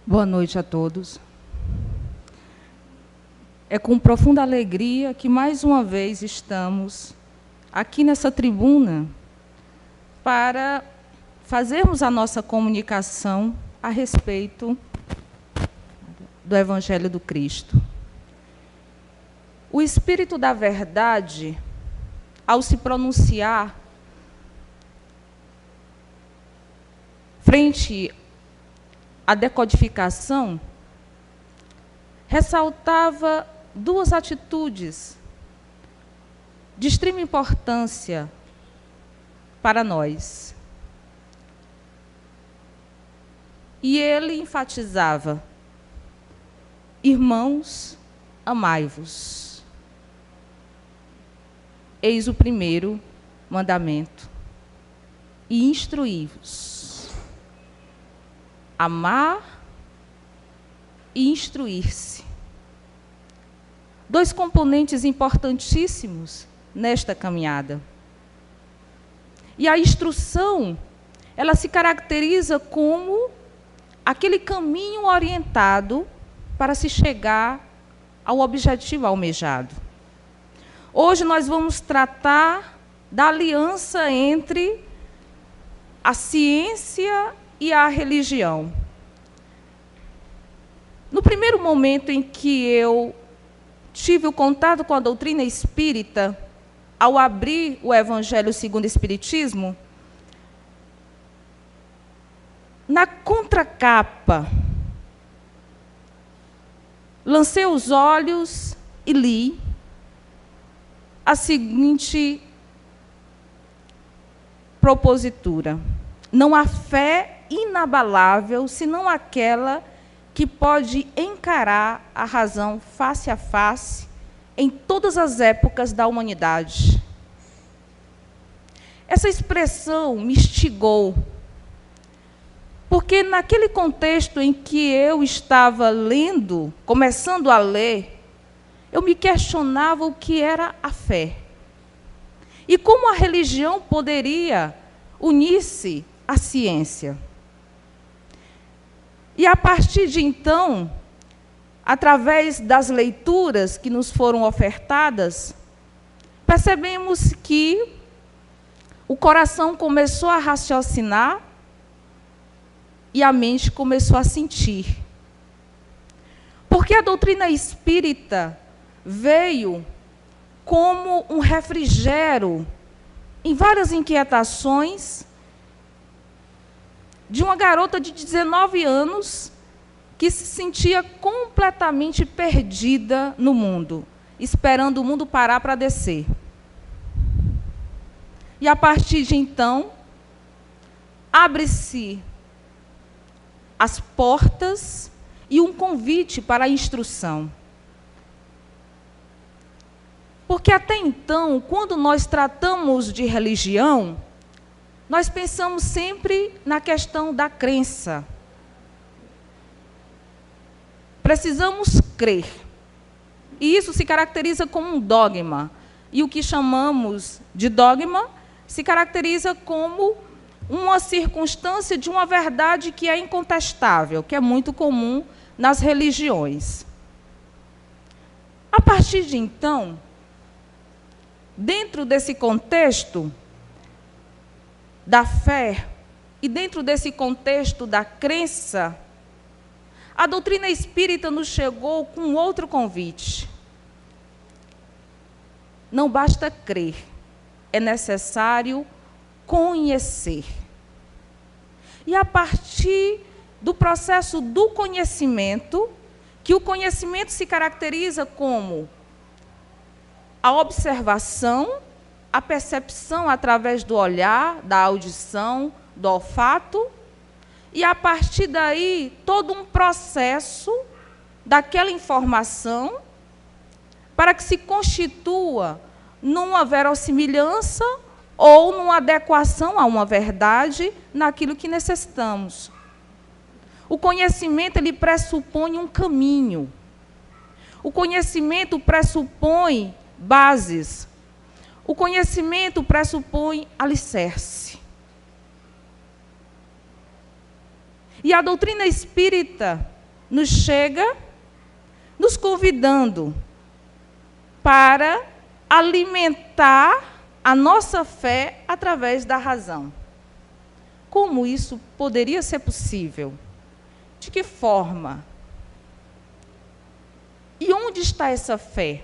Boa noite a todos. É com profunda alegria que mais uma vez estamos aqui nessa tribuna para fazermos a nossa comunicação a respeito do Evangelho do Cristo. O Espírito da Verdade, ao se pronunciar frente à decodificação, ressaltava duas atitudes de extrema importância para nós. E ele enfatizava: irmãos, amai-vos. Eis o primeiro mandamento. E instruí-vos. Amar e instruir-se. Dois componentes importantíssimos nesta caminhada. E a instrução, ela se caracteriza como aquele caminho orientado para se chegar ao objetivo almejado. Hoje nós vamos tratar da aliança entre a ciência e a religião. No primeiro momento em que eu tive o contato com a doutrina espírita, ao abrir o Evangelho segundo o Espiritismo, na contracapa, lancei os olhos e li a seguinte propositura: não há fé inabalável senão aquela que pode encarar a razão face a face em todas as épocas da humanidade. Essa expressão me instigou, porque naquele contexto em que eu estava lendo, começando a ler, eu me questionava o que era a fé. E como a religião poderia unir-se à ciência. E a partir de então, através das leituras que nos foram ofertadas, percebemos que o coração começou a raciocinar e a mente começou a sentir. Porque a doutrina espírita veio como um refrigério em várias inquietações de uma garota de 19 anos que se sentia completamente perdida no mundo, esperando o mundo parar para descer. E, a partir de então, abre-se as portas e um convite para a instrução. Porque, até então, quando nós tratamos de religião, nós pensamos sempre na questão da crença. Precisamos crer. E isso se caracteriza como um dogma. E o que chamamos de dogma se caracteriza como uma circunstância de uma verdade que é incontestável, que é muito comum nas religiões. A partir de então, dentro desse contexto da fé e dentro desse contexto da crença, a doutrina espírita nos chegou com outro convite. Não basta crer, é necessário conhecer. E a partir do processo do conhecimento, que o conhecimento se caracteriza como a observação, a percepção através do olhar, da audição, do olfato, e, a partir daí, todo um processo daquela informação para que se constitua numa verossimilhança ou numa adequação a uma verdade naquilo que necessitamos. O conhecimento, ele pressupõe um caminho. O conhecimento pressupõe bases. O conhecimento pressupõe alicerce. E a doutrina espírita, nos chega nos convidando para alimentar a nossa fé através da razão. Como isso poderia ser possível? De que forma? E onde está essa fé?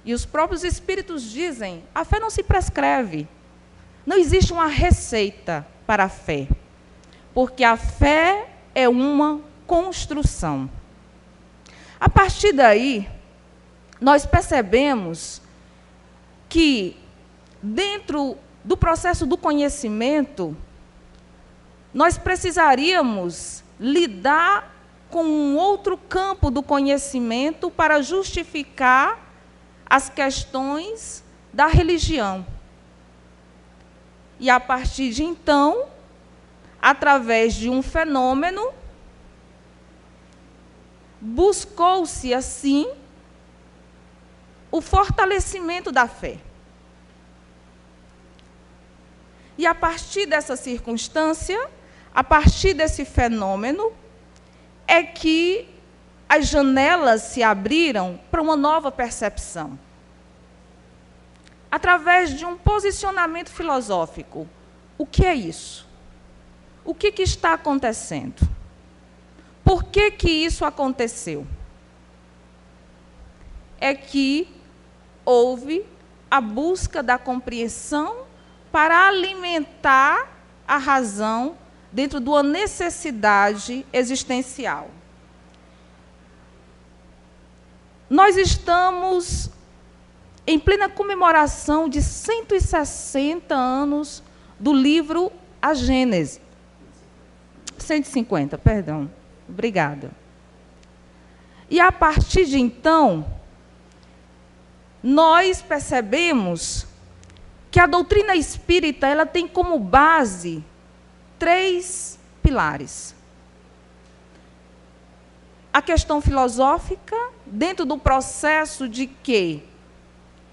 E os próprios Espíritos dizem, a fé não se prescreve. Não existe uma receita para a fé. Porque a fé é uma construção. A partir daí, nós percebemos que, dentro do processo do conhecimento, nós precisaríamos lidar com um outro campo do conhecimento para justificar as questões da religião. E, a partir de então, através de um fenômeno, buscou-se, assim, o fortalecimento da fé. E, a partir dessa circunstância, a partir desse fenômeno, é que as janelas se abriram para uma nova percepção. Através de um posicionamento filosófico. O que é isso? O que está acontecendo? Por que isso aconteceu? É que houve a busca da compreensão para alimentar a razão dentro de uma necessidade existencial. Nós estamos em plena comemoração de 160 anos do livro A Gênese. 150, perdão. Obrigada. E, a partir de então, nós percebemos que a doutrina espírita ela tem como base 3 pilares. A questão filosófica, dentro do processo de que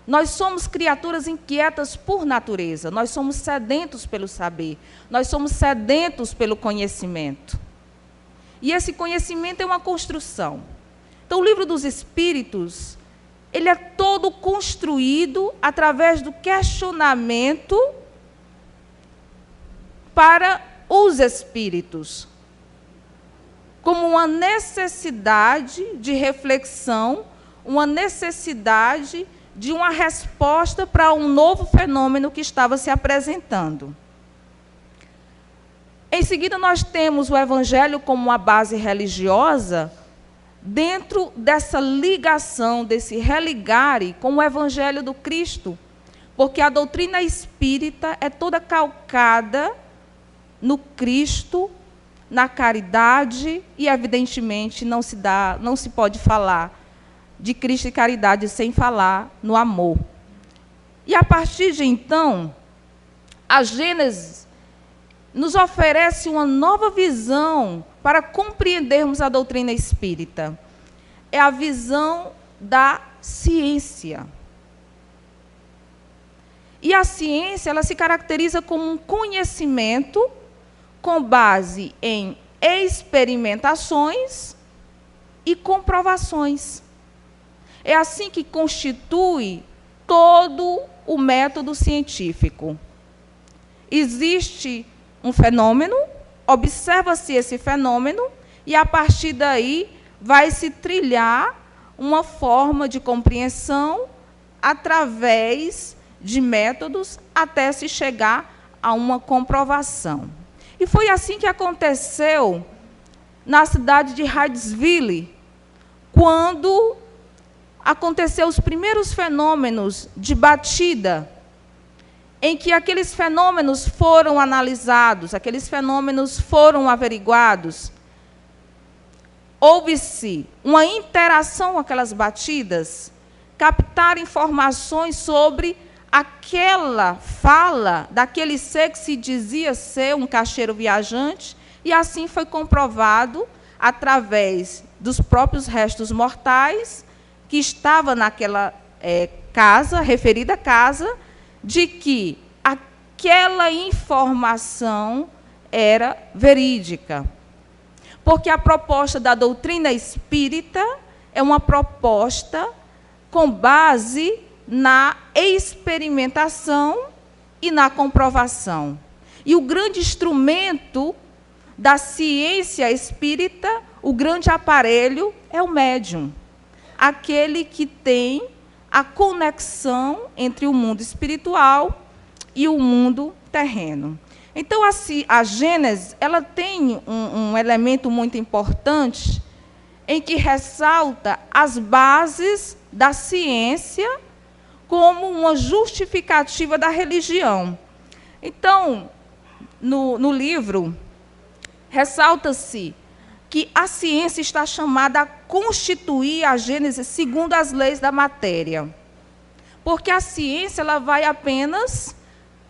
nós somos criaturas inquietas por natureza, nós somos sedentos pelo saber, nós somos sedentos pelo conhecimento. E esse conhecimento é uma construção. Então, o Livro dos Espíritos, ele é todo construído através do questionamento para os espíritos, como uma necessidade de reflexão, uma necessidade de uma resposta para um novo fenômeno que estava se apresentando. Em seguida, nós temos o Evangelho como uma base religiosa, dentro dessa ligação, desse religare com o Evangelho do Cristo, porque a doutrina espírita é toda calcada no Cristo, na caridade, e, evidentemente, não se pode falar de Cristo e caridade sem falar no amor. E, a partir de então, a Gênesis nos oferece uma nova visão para compreendermos a doutrina espírita. É a visão da ciência. E a ciência ela se caracteriza como um conhecimento com base em experimentações e comprovações. É assim que constitui todo o método científico. Existe um fenômeno, observa-se esse fenômeno, e, a partir daí, vai se trilhar uma forma de compreensão através de métodos até se chegar a uma comprovação. E foi assim que aconteceu na cidade de Hydesville, quando aconteceu os primeiros fenômenos de batida, em que aqueles fenômenos foram analisados, aqueles fenômenos foram averiguados. Houve-se uma interação com aquelas batidas, captar informações sobre aquela fala daquele ser que se dizia ser um caixeiro viajante, e assim foi comprovado, através dos próprios restos mortais, que estava naquela casa, referida casa, de que aquela informação era verídica. Porque a proposta da doutrina espírita é uma proposta com base na experimentação e na comprovação. E o grande instrumento da ciência espírita, o grande aparelho, é o médium. Aquele que tem a conexão entre o mundo espiritual e o mundo terreno. Então, a Gênese, ela tem um elemento muito importante em que ressalta as bases da ciência como uma justificativa da religião. Então, no livro, ressalta-se que a ciência está chamada a constituir a Gênese segundo as leis da matéria. Porque a ciência ela vai apenas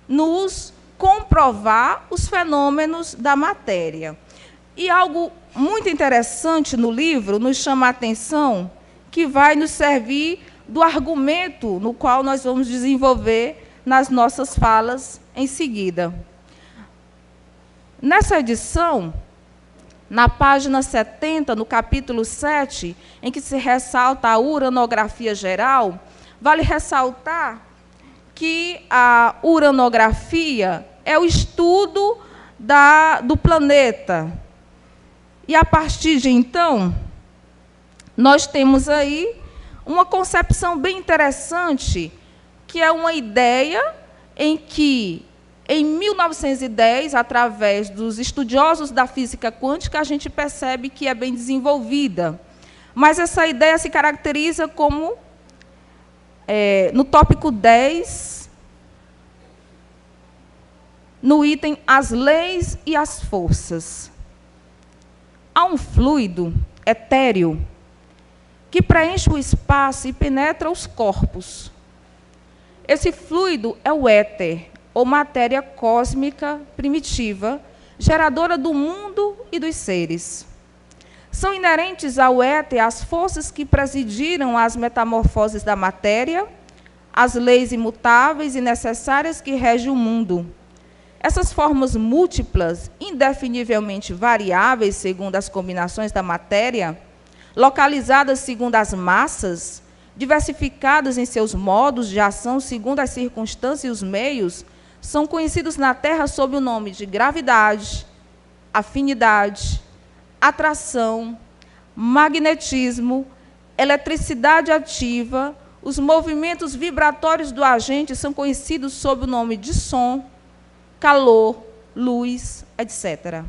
nos comprovar os fenômenos da matéria. E algo muito interessante no livro nos chama a atenção, que vai nos servir do argumento no qual nós vamos desenvolver nas nossas falas em seguida. Nessa edição, na página 70, no capítulo 7, em que se ressalta a uranografia geral, vale ressaltar que a uranografia é o estudo do planeta. E, a partir de então, nós temos aí uma concepção bem interessante, que é uma ideia em que, em 1910, através dos estudiosos da física quântica, a gente percebe que é bem desenvolvida. Mas essa ideia se caracteriza como, no tópico 10, no item As Leis e as Forças. Há um fluido etéreo que preenche o espaço e penetra os corpos. Esse fluido é o éter, ou matéria cósmica primitiva, geradora do mundo e dos seres. São inerentes ao éter as forças que presidiram as metamorfoses da matéria, as leis imutáveis e necessárias que regem o mundo. Essas formas múltiplas, indefinivelmente variáveis segundo as combinações da matéria, localizadas segundo as massas, diversificadas em seus modos de ação segundo as circunstâncias e os meios, são conhecidos na Terra sob o nome de gravidade, afinidade, atração, magnetismo, eletricidade ativa. Os movimentos vibratórios do agente são conhecidos sob o nome de som, calor, luz, etc.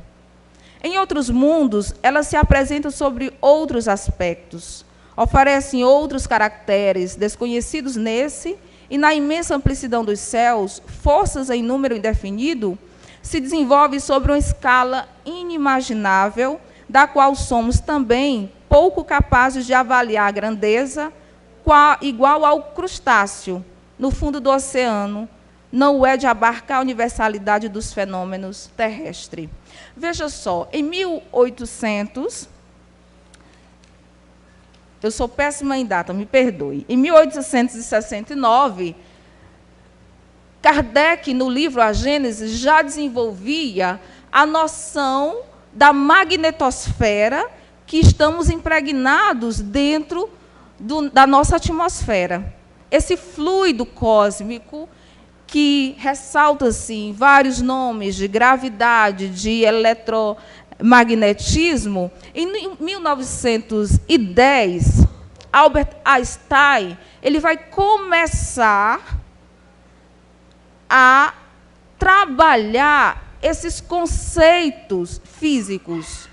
Em outros mundos, elas se apresentam sobre outros aspectos, oferecem outros caracteres desconhecidos nesse, e na imensa amplicidão dos céus, forças em número indefinido se desenvolvem sobre uma escala inimaginável, da qual somos também pouco capazes de avaliar a grandeza, igual ao crustáceo no fundo do oceano, não o é de abarcar a universalidade dos fenômenos terrestres. Veja só, em 1800, eu sou péssima em data, me perdoe, em 1869, Kardec, no livro A Gênese, já desenvolvia a noção da magnetosfera que estamos impregnados dentro da nossa atmosfera. Esse fluido cósmico que ressalta-se em vários nomes de gravidade, de eletromagnetismo. Em 1910, Albert Einstein ele vai começar a trabalhar esses conceitos físicos.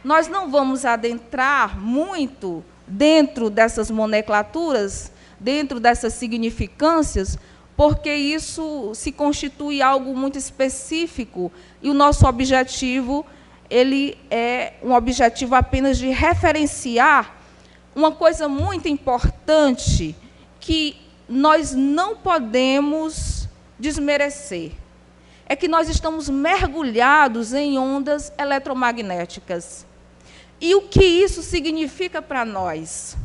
Nós não vamos adentrar muito dentro dessas nomenclaturas, dentro dessas significâncias, porque isso se constitui algo muito específico, e o nosso objetivo ele é um objetivo apenas de referenciar uma coisa muito importante que nós não podemos desmerecer. É que nós estamos mergulhados em ondas eletromagnéticas. E o que isso significa para nós?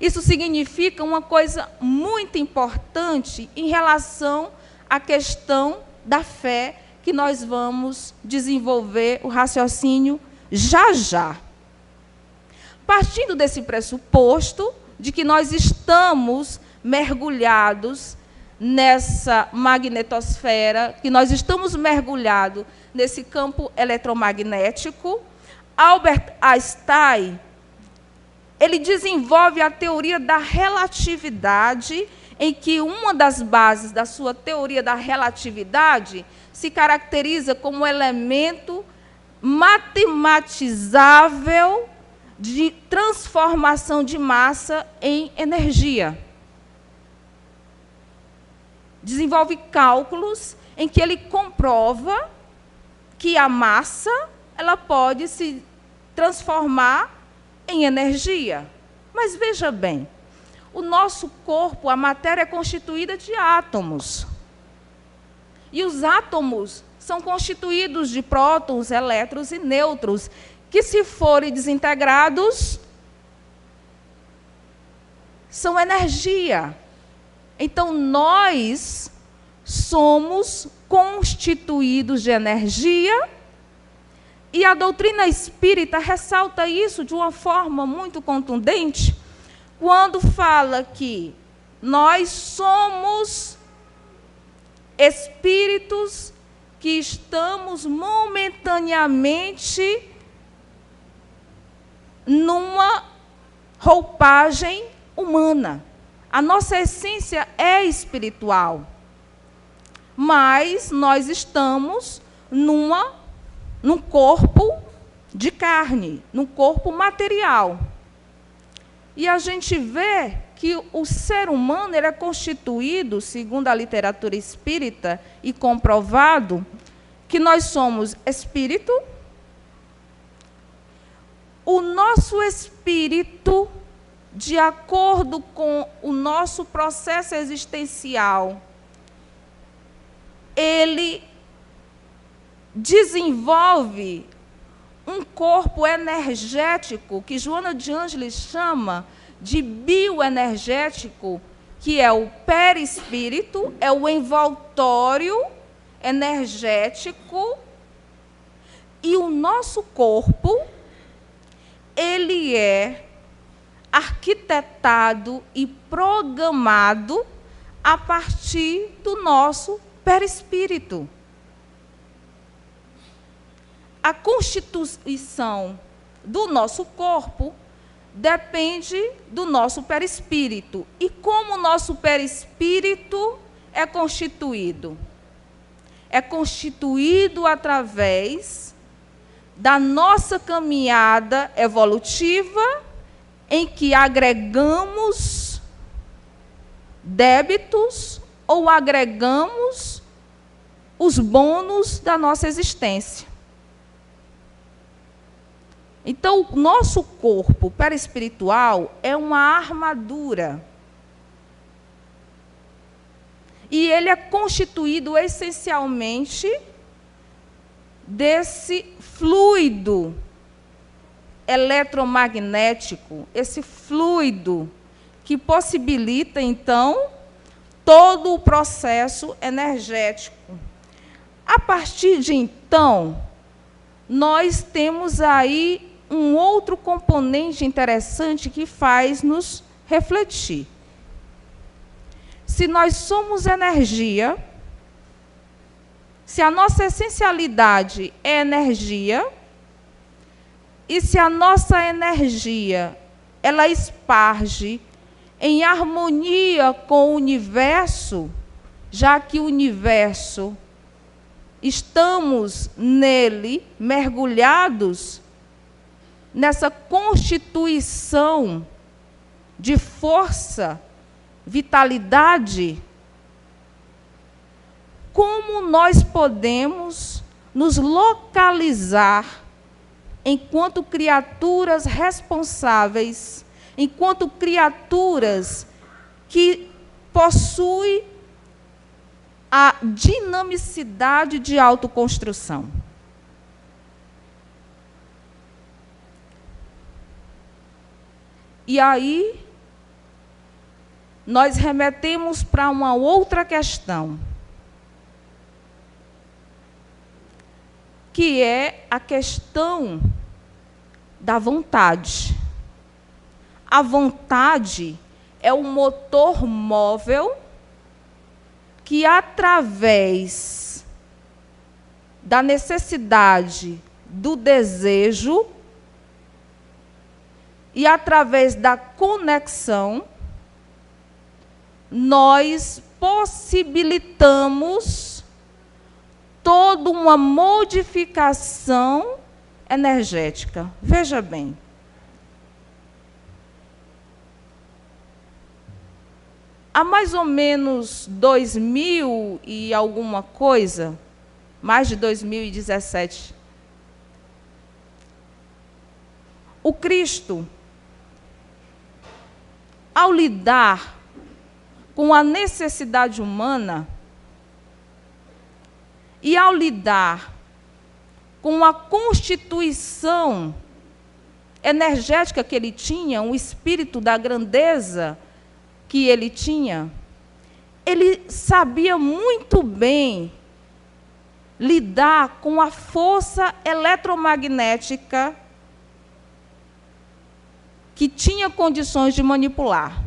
Isso significa uma coisa muito importante em relação à questão da fé, que nós vamos desenvolver o raciocínio já já. Partindo desse pressuposto de que nós estamos mergulhados nessa magnetosfera, que nós estamos mergulhados nesse campo eletromagnético, Albert Einstein, ele desenvolve a teoria da relatividade, em que uma das bases da sua teoria da relatividade se caracteriza como elemento matematizável de transformação de massa em energia. Desenvolve cálculos em que ele comprova que a massa ela pode se transformar em energia. Mas veja bem, o nosso corpo, a matéria é constituída de átomos. E os átomos são constituídos de prótons, elétrons e nêutrons, que, se forem desintegrados, são energia. Então, nós somos constituídos de energia, e a doutrina espírita ressalta isso de uma forma muito contundente, quando fala que nós somos espíritos que estamos momentaneamente numa roupagem humana. A nossa essência é espiritual, mas nós estamos num corpo de carne, num corpo material. E a gente vê que o ser humano ele é constituído, segundo a literatura espírita, e comprovado, que nós somos espírito. O nosso espírito, de acordo com o nosso processo existencial, ele desenvolve um corpo energético, que Joana de Ângeles chama de bioenergético, que é o perispírito, é o envoltório energético, e o nosso corpo, ele é arquitetado e programado a partir do nosso perispírito. A constituição do nosso corpo depende do nosso perispírito. E como o nosso perispírito é constituído? É constituído através da nossa caminhada evolutiva, em que agregamos débitos ou agregamos os bônus da nossa existência. Então, o nosso corpo perispiritual é uma armadura. E ele é constituído essencialmente desse fluido eletromagnético, esse fluido que possibilita, então, todo o processo energético. A partir de então, nós temos aí um outro componente interessante que faz-nos refletir. Se nós somos energia, se a nossa essencialidade é energia, e se a nossa energia ela esparge em harmonia com o universo, já que o universo, estamos nele mergulhados, nessa constituição de força, vitalidade, como nós podemos nos localizar enquanto criaturas responsáveis, enquanto criaturas que possuem a dinamicidade de autoconstrução? E aí, nós remetemos para uma outra questão, que é a questão da vontade. A vontade é o motor móvel que, através da necessidade, do desejo e através da conexão, nós possibilitamos toda uma modificação energética. Veja bem. Há mais ou menos 2000 e alguma coisa, mais de 2017, o Cristo, ao lidar com a necessidade humana e ao lidar com a constituição energética que ele tinha, o espírito da grandeza que ele tinha, ele sabia muito bem lidar com a força eletromagnética que tinha condições de manipular.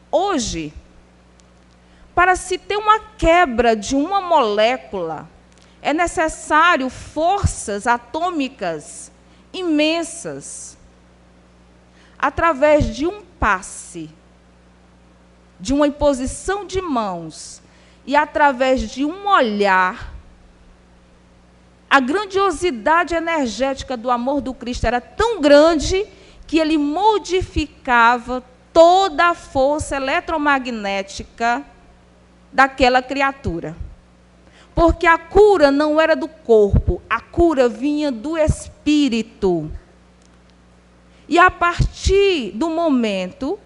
Hoje, para se ter uma quebra de uma molécula, é necessário forças atômicas imensas, através de um passe, de uma imposição de mãos e através de um olhar. A grandiosidade energética do amor do Cristo era tão grande que ele modificava toda a força eletromagnética daquela criatura. Porque a cura não era do corpo, a cura vinha do espírito. E a partir do momento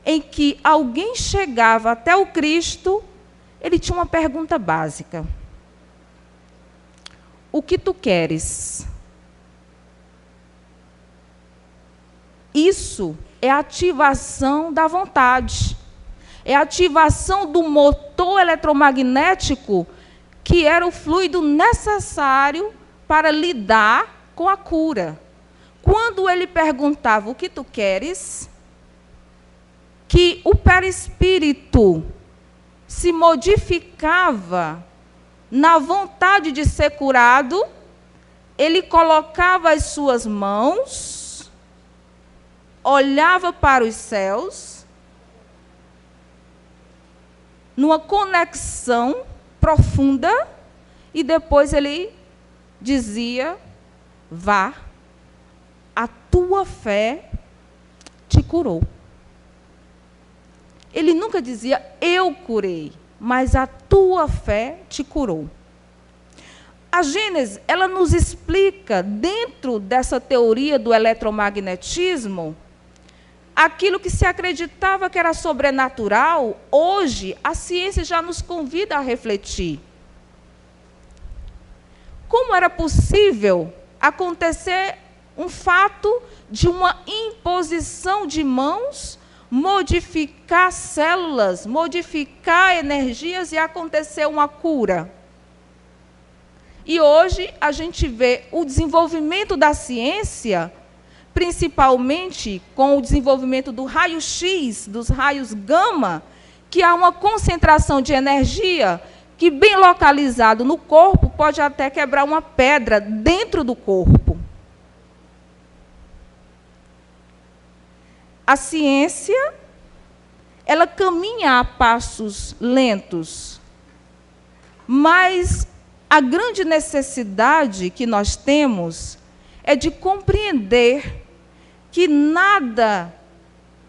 em que alguém chegava até o Cristo, ele tinha uma pergunta básica: o que tu queres? Isso é a ativação da vontade. É a ativação do motor eletromagnético que era o fluido necessário para lidar com a cura. Quando ele perguntava o que tu queres, que o perispírito se modificava na vontade de ser curado, ele colocava as suas mãos, olhava para os céus, numa conexão profunda, e depois ele dizia: vá, a tua fé te curou. Ele nunca dizia, eu curei, mas a tua fé te curou. A Gênesis, ela nos explica, dentro dessa teoria do eletromagnetismo, aquilo que se acreditava que era sobrenatural, hoje a ciência já nos convida a refletir. Como era possível acontecer um fato de uma imposição de mãos, modificar células, modificar energias e acontecer uma cura? E hoje a gente vê o desenvolvimento da ciência, principalmente com o desenvolvimento do raio-x, dos raios gama, que há uma concentração de energia que, bem localizado no corpo, pode até quebrar uma pedra dentro do corpo. A ciência, ela caminha a passos lentos, mas a grande necessidade que nós temos é de compreender que nada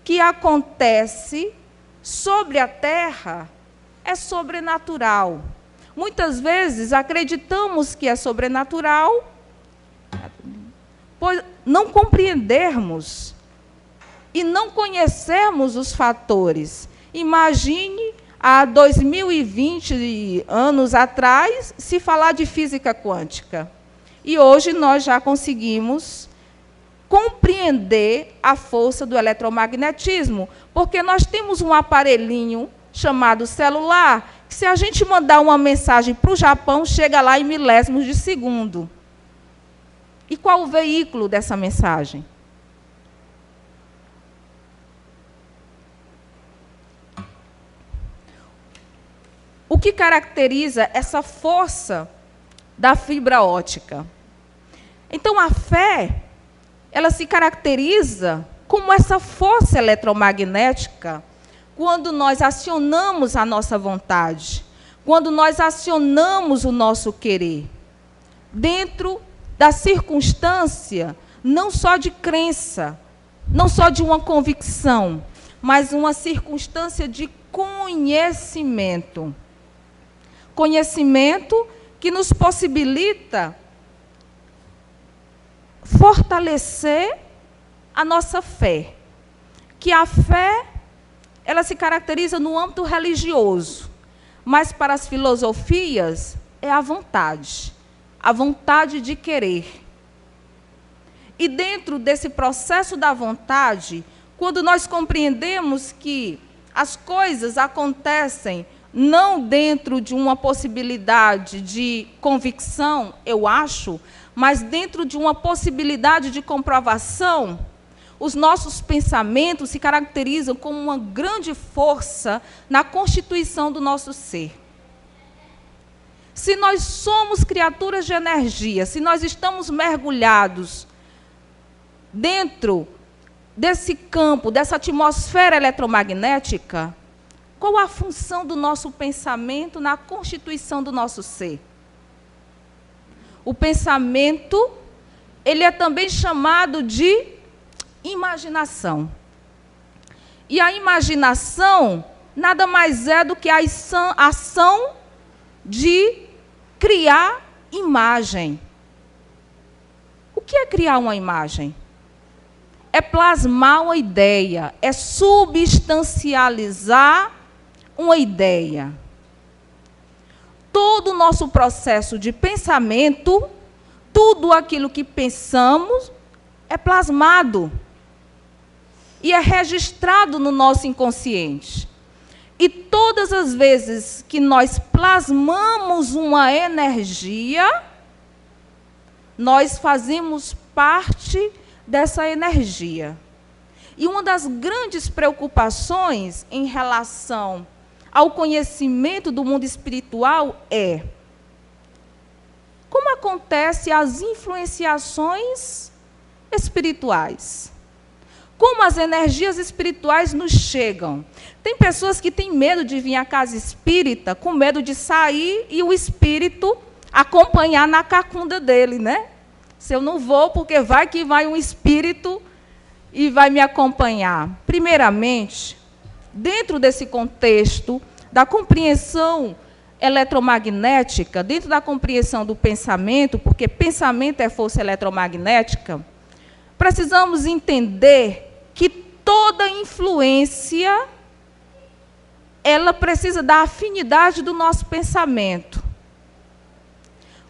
que acontece sobre a Terra é sobrenatural. Muitas vezes acreditamos que é sobrenatural, pois não compreendermos e não conhecermos os fatores. Imagine, há 2020 anos atrás, se falar de física quântica. E hoje nós já conseguimos compreender a força do eletromagnetismo, porque nós temos um aparelhinho chamado celular, que se a gente mandar uma mensagem para o Japão, chega lá em milésimos de segundo. E qual o veículo dessa mensagem? O que caracteriza essa força da fibra óptica? Então, a fé, ela se caracteriza como essa força eletromagnética quando nós acionamos a nossa vontade, quando nós acionamos o nosso querer, dentro da circunstância, não só de crença, não só de uma convicção, mas uma circunstância de conhecimento. Conhecimento que nos possibilita fortalecer a nossa fé. Que a fé, ela se caracteriza no âmbito religioso, mas para as filosofias é a vontade de querer. E dentro desse processo da vontade, quando nós compreendemos que as coisas acontecem não dentro de uma possibilidade de convicção, eu acho, mas dentro de uma possibilidade de comprovação, os nossos pensamentos se caracterizam como uma grande força na constituição do nosso ser. Se nós somos criaturas de energia, se nós estamos mergulhados dentro desse campo, dessa atmosfera eletromagnética, qual a função do nosso pensamento na constituição do nosso ser? O pensamento, ele é também chamado de imaginação. E a imaginação nada mais é do que a ação de criar imagem. O que é criar uma imagem? É plasmar uma ideia, é substancializar uma ideia. Todo o nosso processo de pensamento, tudo aquilo que pensamos, é plasmado e é registrado no nosso inconsciente. E todas as vezes que nós plasmamos uma energia, nós fazemos parte dessa energia. E uma das grandes preocupações em relação ao conhecimento do mundo espiritual é como acontecem as influenciações espirituais. Como as energias espirituais nos chegam. Tem pessoas que têm medo de vir à casa espírita, com medo de sair e o espírito acompanhar na cacunda dele, né? Se eu não vou, porque vai que vai um espírito e vai me acompanhar. Primeiramente, dentro desse contexto da compreensão eletromagnética, dentro da compreensão do pensamento, porque pensamento é força eletromagnética, precisamos entender que toda influência, ela precisa da afinidade do nosso pensamento.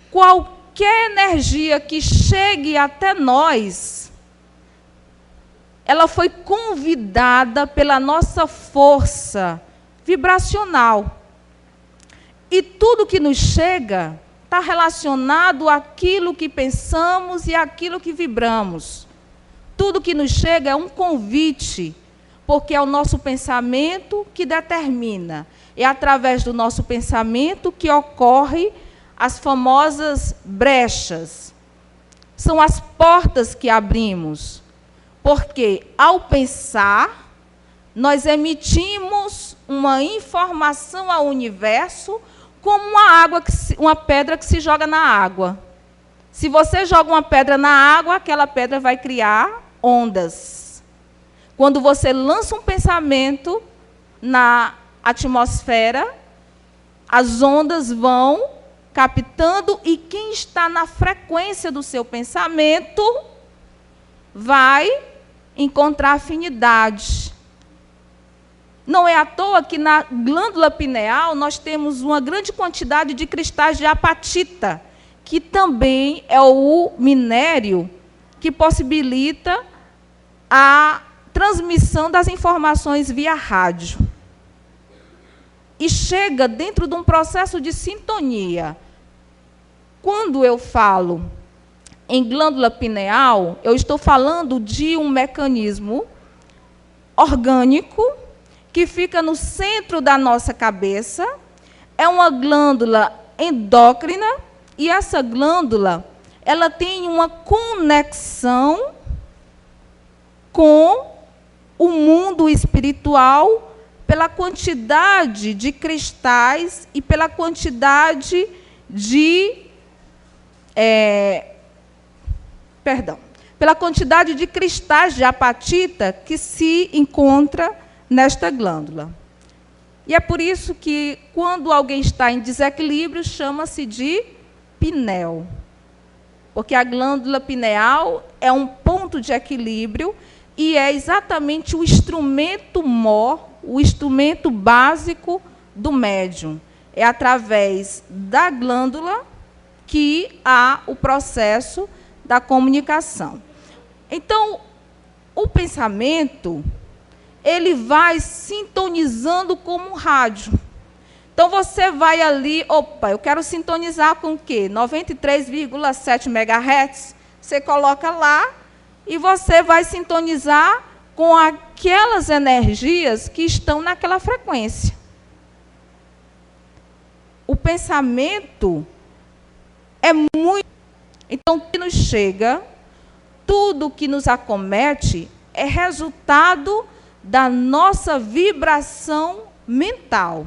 Qualquer energia que chegue até nós, ela foi convidada pela nossa força vibracional. E tudo que nos chega está relacionado àquilo que pensamos e àquilo que vibramos. Tudo que nos chega é um convite, porque é o nosso pensamento que determina. É através do nosso pensamento que ocorre as famosas brechas. São as portas que abrimos. Porque, ao pensar, nós emitimos uma informação ao universo como uma pedra que se joga na água. Se você joga uma pedra na água, aquela pedra vai criar ondas. Quando você lança um pensamento na atmosfera, as ondas vão captando e quem está na frequência do seu pensamento vai encontrar afinidade. Não é à toa que na glândula pineal nós temos uma grande quantidade de cristais de apatita, que também é o minério que possibilita a transmissão das informações via rádio. E chega dentro de um processo de sintonia. Quando eu falo em glândula pineal, eu estou falando de um mecanismo orgânico que fica no centro da nossa cabeça. É uma glândula endócrina e essa glândula, ela tem uma conexão com o mundo espiritual pela quantidade de cristais e pela quantidade de pela quantidade de cristais de apatita que se encontra nesta glândula. E é por isso que, quando alguém está em desequilíbrio, chama-se de pinel. Porque a glândula pineal é um ponto de equilíbrio e é exatamente o instrumento mor, o instrumento básico do médium. É através da glândula que há o processo da comunicação. Então, o pensamento, ele vai sintonizando como um rádio. Então, você vai ali, opa, eu quero sintonizar com o quê? 93,7 MHz. Você coloca lá e você vai sintonizar com aquelas energias que estão naquela frequência. O pensamento é muito... Então, o que nos chega, tudo que nos acomete, é resultado da nossa vibração mental.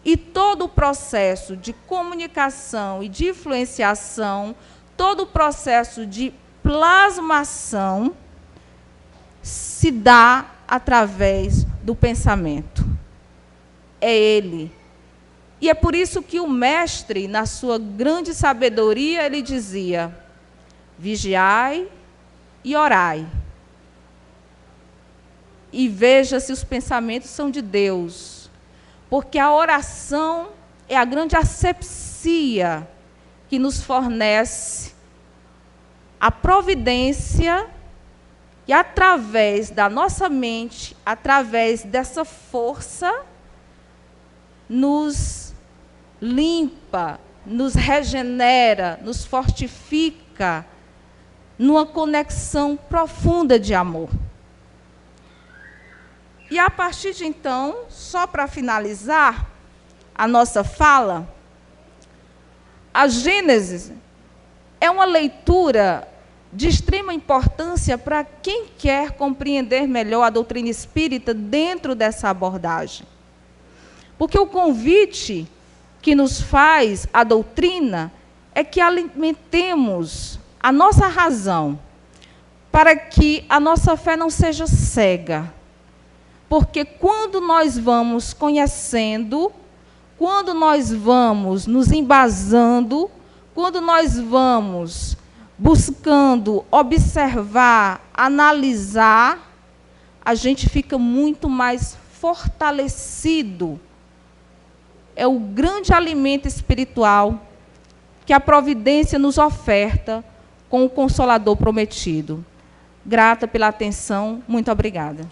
E todo o processo de comunicação e de influenciação, todo o processo de plasmação, se dá através do pensamento. É ele. E é por isso que o mestre, na sua grande sabedoria, ele dizia: vigiai e orai. E veja se os pensamentos são de Deus. Porque a oração é a grande asepsia que nos fornece a providência e, através da nossa mente, através dessa força, nos limpa, nos regenera, nos fortifica numa conexão profunda de amor. E, a partir de então, só para finalizar a nossa fala, a Gênesis é uma leitura de extrema importância para quem quer compreender melhor a doutrina espírita dentro dessa abordagem. Porque o convite que nos faz a doutrina é que alimentemos a nossa razão, para que a nossa fé não seja cega. Porque quando nós vamos conhecendo, quando nós vamos nos embasando, quando nós vamos buscando observar, analisar, a gente fica muito mais fortalecido. É o grande alimento espiritual que a providência nos oferta com o Consolador prometido. Grata pela atenção, muito obrigada.